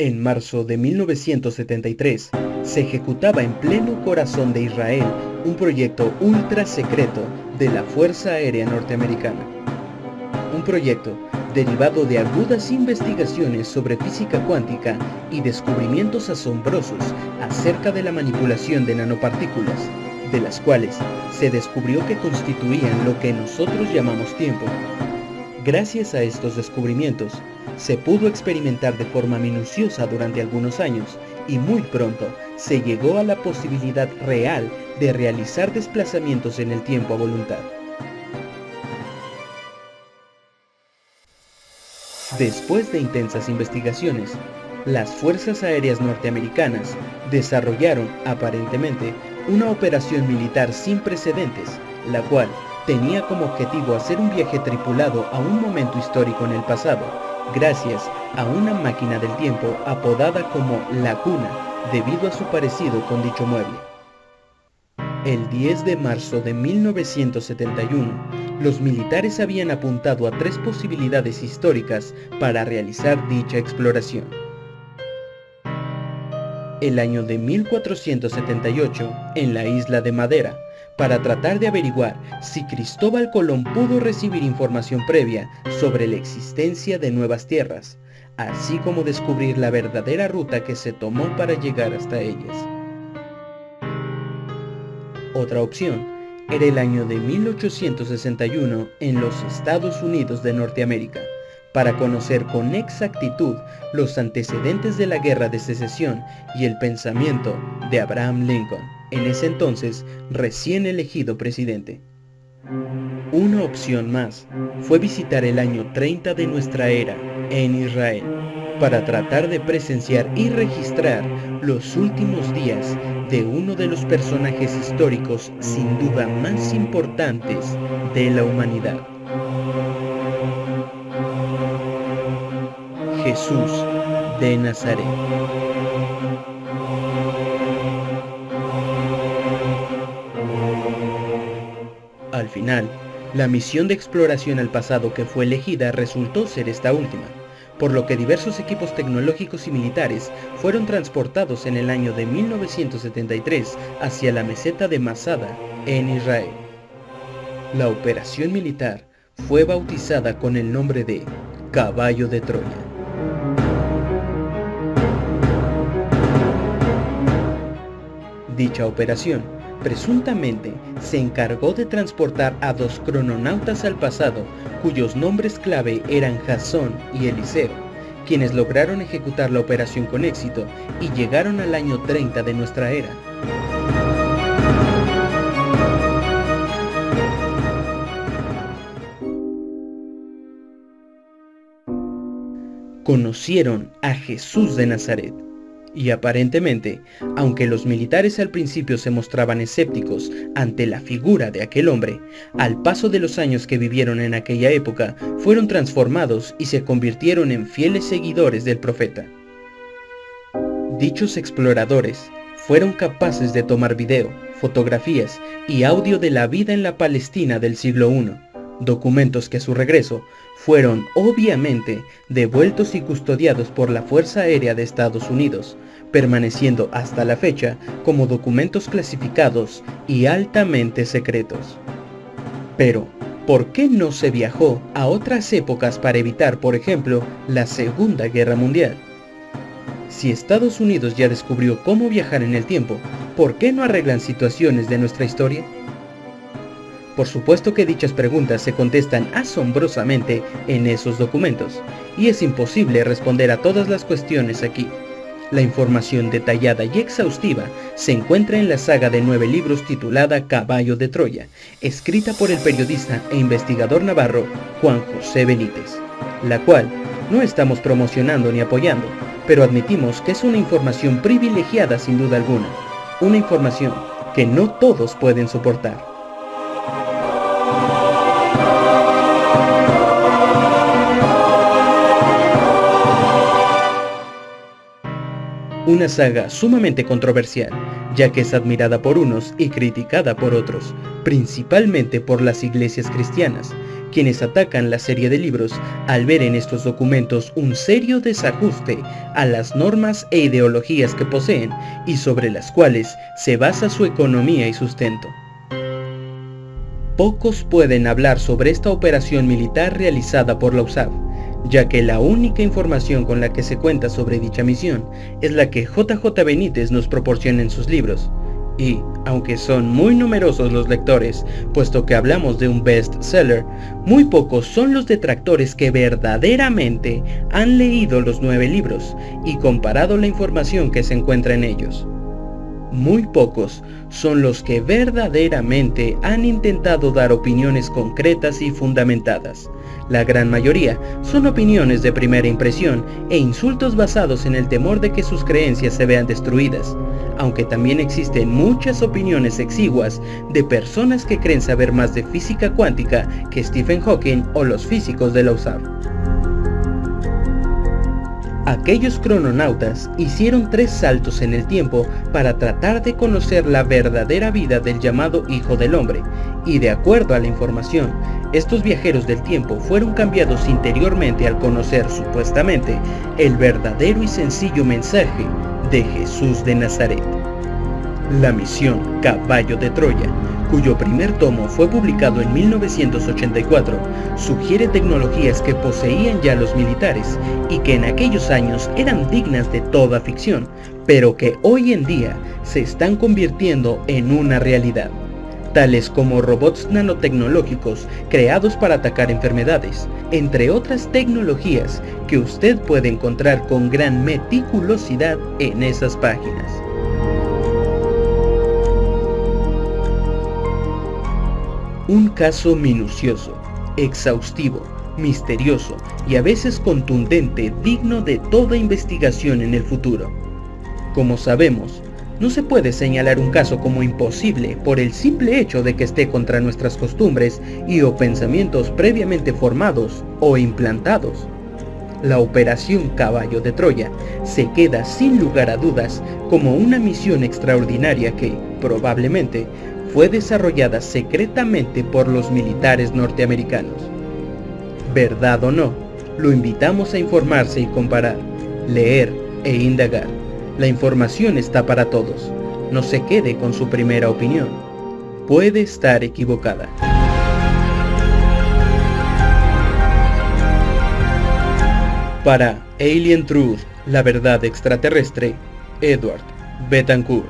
En marzo de 1973, se ejecutaba en pleno corazón de Israel un proyecto ultra secreto de la Fuerza Aérea Norteamericana. Un proyecto derivado de agudas investigaciones sobre física cuántica y descubrimientos asombrosos acerca de la manipulación de nanopartículas, de las cuales se descubrió que constituían lo que nosotros llamamos tiempo. Gracias a estos descubrimientos, se pudo experimentar de forma minuciosa durante algunos años y muy pronto se llegó a la posibilidad real de realizar desplazamientos en el tiempo a voluntad. Después de intensas investigaciones, las Fuerzas Aéreas Norteamericanas desarrollaron, aparentemente, una operación militar sin precedentes, la cual tenía como objetivo hacer un viaje tripulado a un momento histórico en el pasado, gracias a una máquina del tiempo apodada como La Cuna, debido a su parecido con dicho mueble. El 10 de marzo de 1971, los militares habían apuntado a 3 posibilidades históricas para realizar dicha exploración. El año de 1478, en la isla de Madera, para tratar de averiguar si Cristóbal Colón pudo recibir información previa sobre la existencia de nuevas tierras, así como descubrir la verdadera ruta que se tomó para llegar hasta ellas. Otra opción era el año de 1861 en los Estados Unidos de Norteamérica, para conocer con exactitud los antecedentes de la Guerra de Secesión y el pensamiento de Abraham Lincoln, en ese entonces recién elegido presidente. Una opción más fue visitar el año 30 de nuestra era en Israel, para tratar de presenciar y registrar los últimos días de uno de los personajes históricos sin duda más importantes de la humanidad. Jesús de Nazaret. Al final, la misión de exploración al pasado que fue elegida resultó ser esta última, por lo que diversos equipos tecnológicos y militares fueron transportados en el año de 1973 hacia la meseta de Masada, en Israel. La operación militar fue bautizada con el nombre de Caballo de Troya. Dicha operación presuntamente se encargó de transportar a 2 crononautas al pasado, cuyos nombres clave eran Jasón y Eliseo, quienes lograron ejecutar la operación con éxito y llegaron al año 30 de nuestra era. Conocieron a Jesús de Nazaret. Y aparentemente, aunque los militares al principio se mostraban escépticos ante la figura de aquel hombre, al paso de los años que vivieron en aquella época, fueron transformados y se convirtieron en fieles seguidores del profeta. Dichos exploradores fueron capaces de tomar video, fotografías y audio de la vida en la Palestina del siglo I, documentos que a su regreso fueron obviamente devueltos y custodiados por la Fuerza Aérea de Estados Unidos, permaneciendo hasta la fecha como documentos clasificados y altamente secretos. Pero, ¿por qué no se viajó a otras épocas para evitar, por ejemplo, la Segunda Guerra Mundial? Si Estados Unidos ya descubrió cómo viajar en el tiempo, ¿por qué no arreglan situaciones de nuestra historia? Por supuesto que dichas preguntas se contestan asombrosamente en esos documentos, y es imposible responder a todas las cuestiones aquí. La información detallada y exhaustiva se encuentra en la saga de 9 libros titulada Caballo de Troya, escrita por el periodista e investigador navarro Juan José Benítez, la cual no estamos promocionando ni apoyando, pero admitimos que es una información privilegiada sin duda alguna, una información que no todos pueden soportar. Una saga sumamente controversial, ya que es admirada por unos y criticada por otros, principalmente por las iglesias cristianas, quienes atacan la serie de libros al ver en estos documentos un serio desajuste a las normas e ideologías que poseen y sobre las cuales se basa su economía y sustento. Pocos pueden hablar sobre esta operación militar realizada por la USAF, ya que la única información con la que se cuenta sobre dicha misión es la que JJ Benítez nos proporciona en sus libros. Y, aunque son muy numerosos los lectores, puesto que hablamos de un bestseller, muy pocos son los detractores que verdaderamente han leído los 9 libros y comparado la información que se encuentra en ellos. Muy pocos son los que verdaderamente han intentado dar opiniones concretas y fundamentadas. La gran mayoría son opiniones de primera impresión e insultos basados en el temor de que sus creencias se vean destruidas, aunque también existen muchas opiniones exiguas de personas que creen saber más de física cuántica que Stephen Hawking o los físicos de la USAF. Aquellos crononautas hicieron 3 saltos en el tiempo para tratar de conocer la verdadera vida del llamado Hijo del Hombre, y de acuerdo a la información, estos viajeros del tiempo fueron cambiados interiormente al conocer, supuestamente, el verdadero y sencillo mensaje de Jesús de Nazaret. La misión Caballo de Troya, cuyo primer tomo fue publicado en 1984, sugiere tecnologías que poseían ya los militares y que en aquellos años eran dignas de toda ficción, pero que hoy en día se están convirtiendo en una realidad, tales como robots nanotecnológicos creados para atacar enfermedades, entre otras tecnologías que usted puede encontrar con gran meticulosidad en esas páginas. Un caso minucioso, exhaustivo, misterioso y a veces contundente, digno de toda investigación en el futuro. Como sabemos, no se puede señalar un caso como imposible por el simple hecho de que esté contra nuestras costumbres y o pensamientos previamente formados o implantados. La Operación Caballo de Troya se queda sin lugar a dudas como una misión extraordinaria que, probablemente, fue desarrollada secretamente por los militares norteamericanos. Verdad o no, lo invitamos a informarse y comparar, leer e indagar. La información está para todos. No se quede con su primera opinión. Puede estar equivocada. Para Alien Truth, la verdad extraterrestre, Edward Betancourt.